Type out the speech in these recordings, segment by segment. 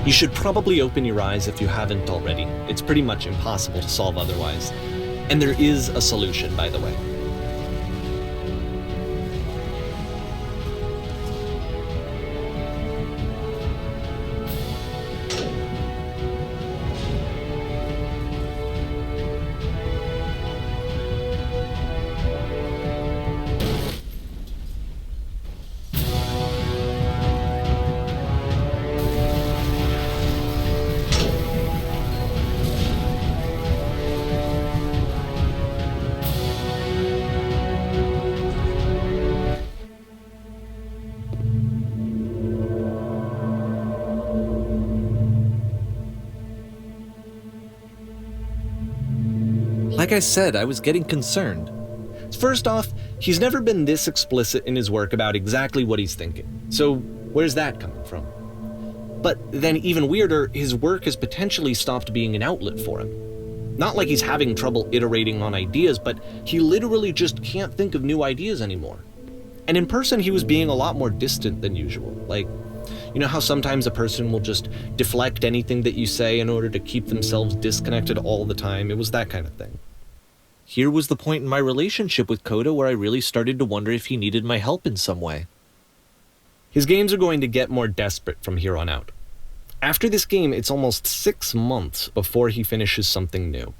You should probably open your eyes if you haven't already. It's pretty much impossible to solve otherwise. And there is a solution, by the way. Like I said, I was getting concerned. First off, he's never been this explicit in his work about exactly what he's thinking. So where's that coming from? But then even weirder, his work has potentially stopped being an outlet for him. Not like he's having trouble iterating on ideas, but he literally just can't think of new ideas anymore. And in person, he was being a lot more distant than usual. Like, you know how sometimes a person will just deflect anything that you say in order to keep themselves disconnected all the time? It was that kind of thing. Here was the point in my relationship with Coda where I really started to wonder if he needed my help in some way. His games are going to get more desperate from here on out. After this game, it's almost 6 months before he finishes something new.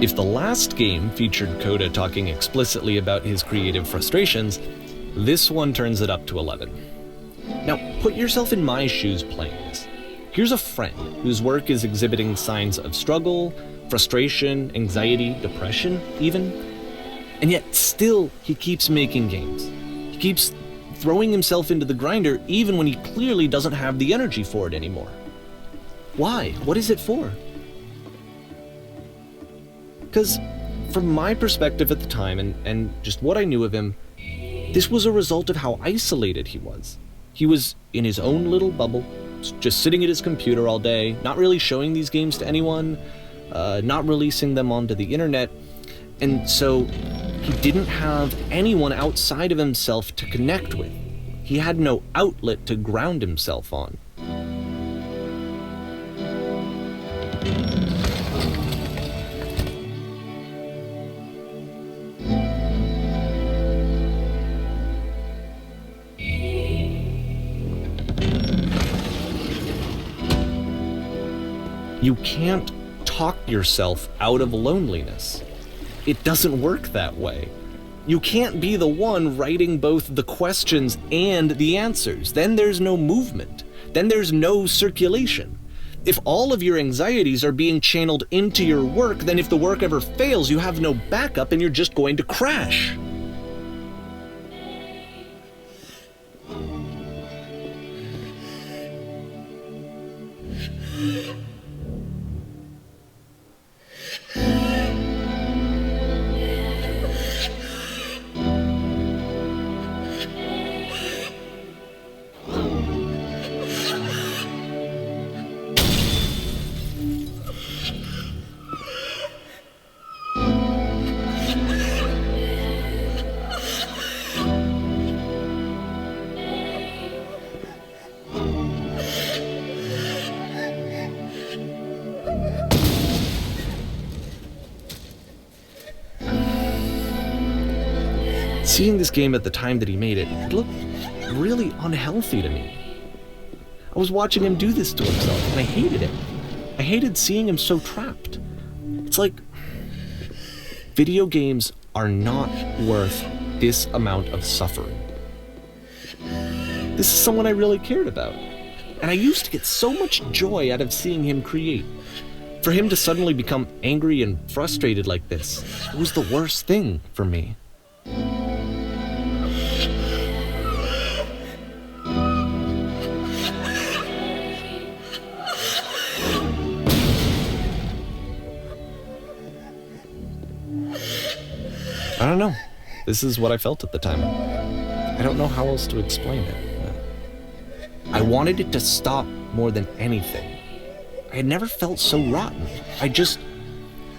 If the last game featured Coda talking explicitly about his creative frustrations, this one turns it up to 11. Now, put yourself in my shoes playing this. Here's a friend whose work is exhibiting signs of struggle, frustration, anxiety, depression, even. And yet, still, he keeps making games. He keeps throwing himself into the grinder even when he clearly doesn't have the energy for it anymore. Why? What is it for? Because from my perspective at the time and just what I knew of him, this was a result of how isolated he was. He was in his own little bubble, just sitting at his computer all day, not really showing these games to anyone, not releasing them onto the internet, and so he didn't have anyone outside of himself to connect with. He had no outlet to ground himself on. You can't talk yourself out of loneliness. It doesn't work that way. You can't be the one writing both the questions and the answers. Then there's no movement. Then there's no circulation. If all of your anxieties are being channeled into your work, then if the work ever fails, you have no backup and you're just going to crash. Seeing this game at the time that he made it, it looked really unhealthy to me. I was watching him do this to himself, and I hated it. I hated seeing him so trapped. It's like, video games are not worth this amount of suffering. This is someone I really cared about, and I used to get so much joy out of seeing him create. For him to suddenly become angry and frustrated like this was the worst thing for me. I don't know. This is what I felt at the time. I don't know how else to explain it. I wanted it to stop more than anything. I had never felt so rotten.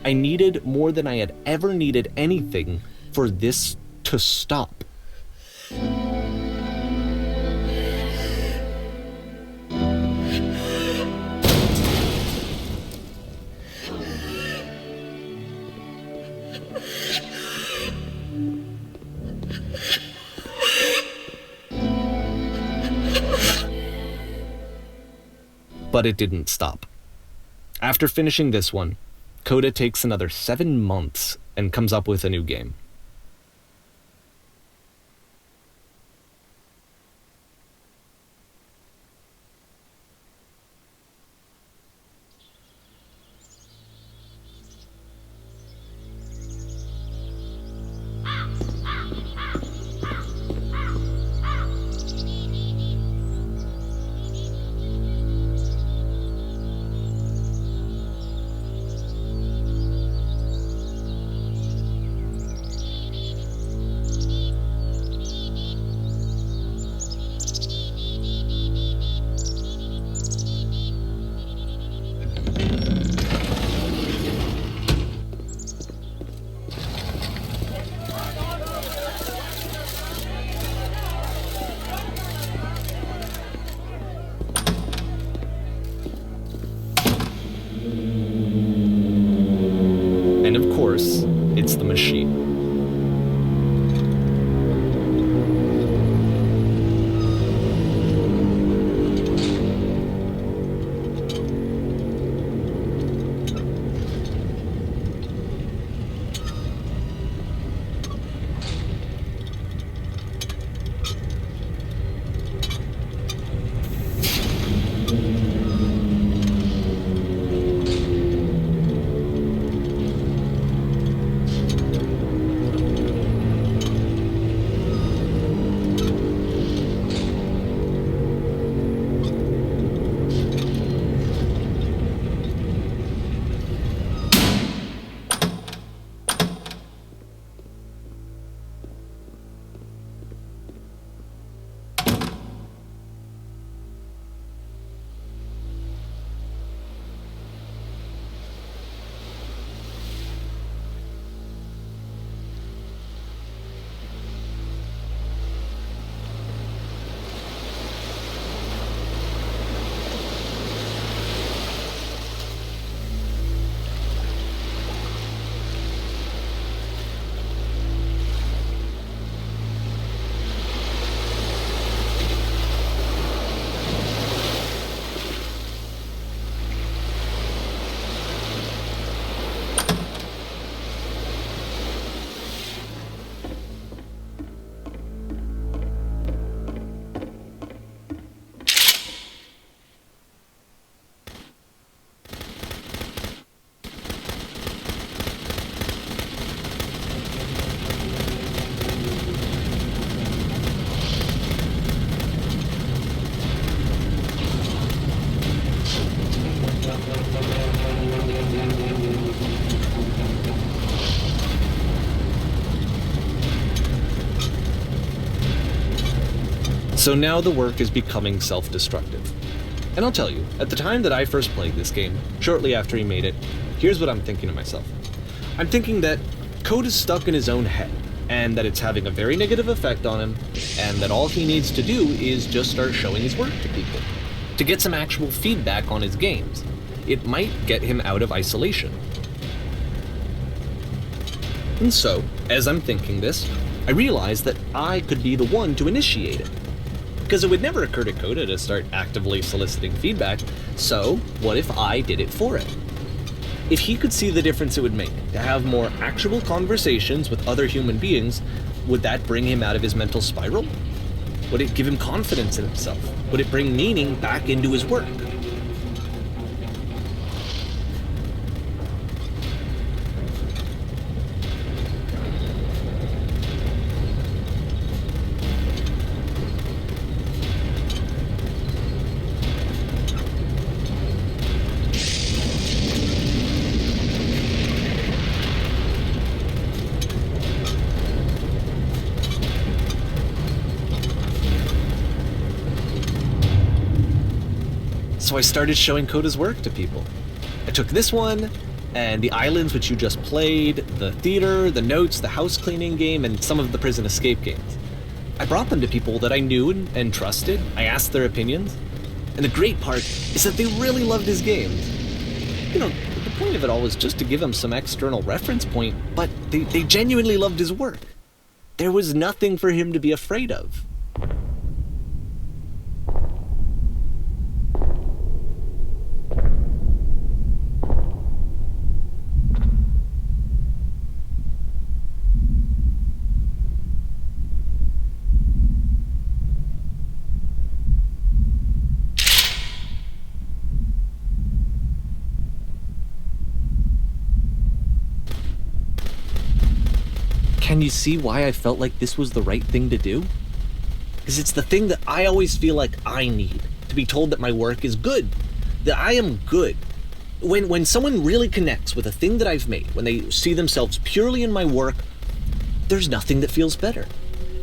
I needed more than I had ever needed anything for this to stop. But it didn't stop. After finishing this one, Coda takes another 7 months and comes up with a new game. And of course, it's the machine. So now the work is becoming self-destructive. And I'll tell you, at the time that I first played this game, shortly after he made it, here's what I'm thinking to myself. I'm thinking that Code is stuck in his own head, and that it's having a very negative effect on him, and that all he needs to do is just start showing his work to people, to get some actual feedback on his games. It might get him out of isolation. And so, as I'm thinking this, I realized that I could be the one to initiate it. Because it would never occur to Coda to start actively soliciting feedback, so what if I did it for him? If he could see the difference it would make to have more actual conversations with other human beings, would that bring him out of his mental spiral? Would it give him confidence in himself? Would it bring meaning back into his work? So I started showing Coda's work to people. I took this one, and the islands which you just played, the theater, the notes, the house cleaning game, and some of the prison escape games. I brought them to people that I knew and trusted. I asked their opinions. And the great part is that they really loved his games. You know, the point of it all was just to give him some external reference point, but they genuinely loved his work. There was nothing for him to be afraid of. Can you see why I felt like this was the right thing to do? Because it's the thing that I always feel like I need, to be told that my work is good, that I am good. When someone really connects with a thing that I've made, when they see themselves purely in my work, there's nothing that feels better.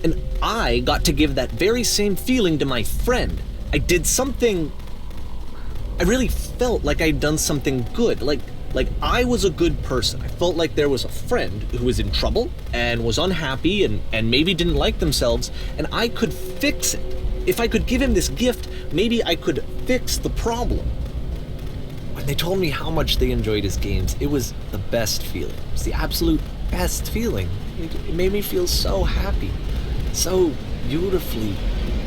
And I got to give that very same feeling to my friend. I did something, I really felt like I'd done something good, like I was a good person. I felt like there was a friend who was in trouble and was unhappy and maybe didn't like themselves, and I could fix it. If I could give him this gift, maybe I could fix the problem. When they told me how much they enjoyed his games, it was the best feeling. It was the absolute best feeling. It made me feel so happy. So beautifully,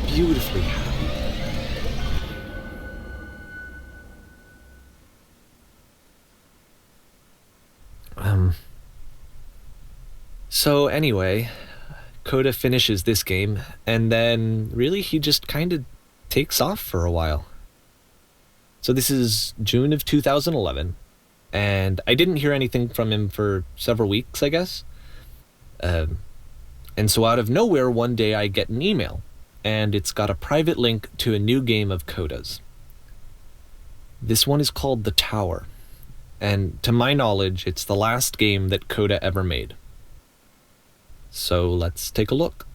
beautifully happy. So anyway, Coda finishes this game, and then really he just kind of takes off for a while. So this is June of 2011, and I didn't hear anything from him for several weeks, I guess. And so out of nowhere, one day I get an email, and it's got a private link to a new game of Coda's. This one is called The Tower, and to my knowledge, it's the last game that Coda ever made. So let's take a look.